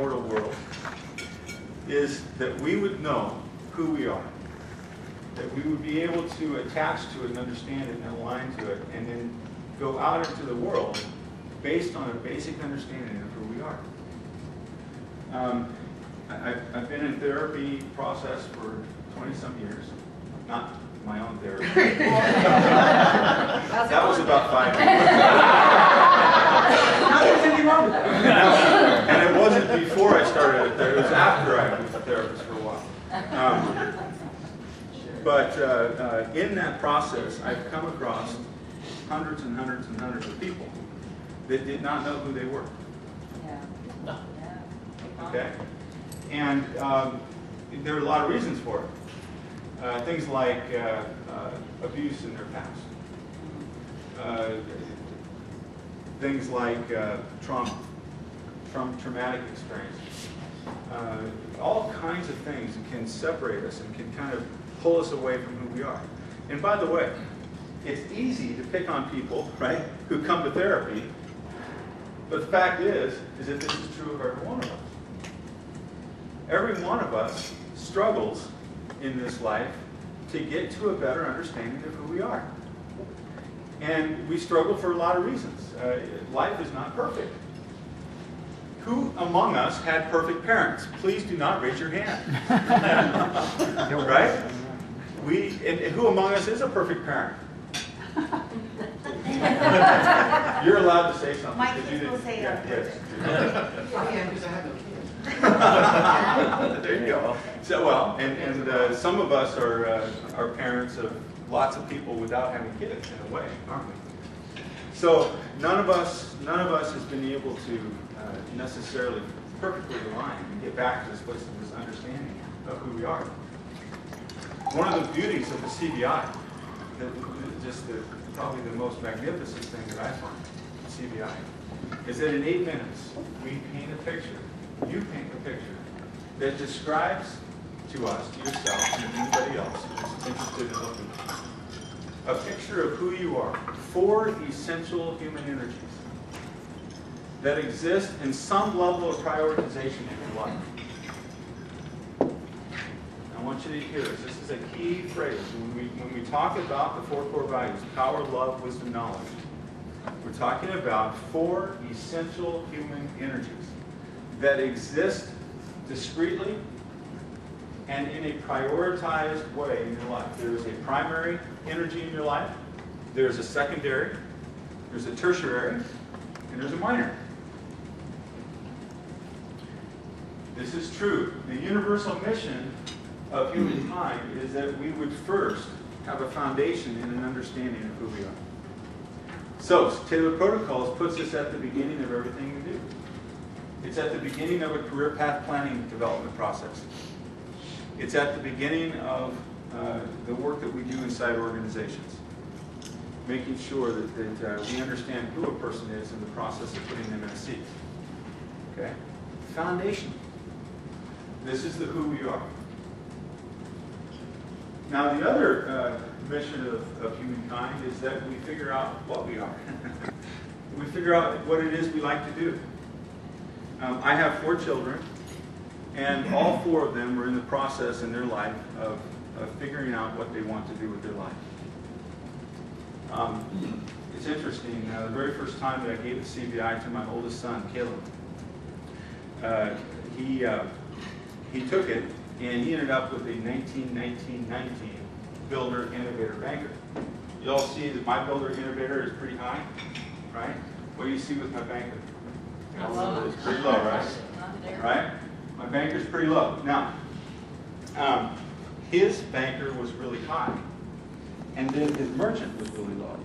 mortal world is that we would know who we are, that we would be able to attach to it and understand it and align to it, and then go out into the world based on a basic understanding of who we are. I've been in therapy process for 20-some years, not my own therapy. That was about 5 years. Nothing's anything wrong with that. And it wasn't before I started it there, it was after I was a therapist for a while. But in that process, I've come across hundreds and hundreds and hundreds of people that did not know who they were. Yeah. Okay? And there are a lot of reasons for it. Things like abuse in their past. Things like traumatic experiences. All kinds of things that can separate us and can kind of pull us away from who we are. And by the way, it's easy to pick on people, right, who come to therapy, but the fact is that this is true of every one of us. Every one of us struggles in this life to get to a better understanding of who we are. And we struggle for a lot of reasons. Life is not perfect. Who among us had perfect parents? Please do not raise your hand. Right? And who among us is a perfect parent? You're allowed to say something. My kids will say that. Yes. I am because I have no kids. There you go. So well, and some of us are parents of lots of people without having kids in a way, aren't we? So none of us has been able to necessarily perfectly align and get back to this place of this understanding of who we are. One of the beauties of the CBI, probably the most magnificent thing that I find in CBI, is that in 8 minutes we paint a picture. You paint a picture that describes to us, to yourself, and anybody else who's interested in looking, a picture of who you are. 4 essential human energies that exist in some level of prioritization in your life. I want you to hear this. This is a key phrase. When we talk about the 4 core values, power, love, wisdom, knowledge, we're talking about 4 essential human energies that exist discreetly and in a prioritized way in your life. There's a primary energy in your life, there's a secondary, there's a tertiary, and there's a minor. This is true. The universal mission of humankind is that we would first have a foundation in an understanding of who we are. So, Tailored Protocols puts us at the beginning of everything we do. It's at the beginning of a career path planning development process. It's at the beginning of the work that we do inside organizations, making sure that we understand who a person is in the process of putting them in a seat. Okay? Foundation. This is the who we are. Now, the other mission of humankind is that we figure out what we are. We figure out what it is we like to do. I have 4 children, and all 4 of them are in the process in their life of figuring out what they want to do with their life. It's interesting, the very first time that I gave a CBI to my oldest son, Caleb, he took it, and he ended up with a 19-19-19 Builder Innovator Banker. You all see that my Builder Innovator is pretty high, right? What do you see with my banker? It's pretty low, right? Right? My banker's pretty low. Now, his banker was really high, and then his merchant was really low.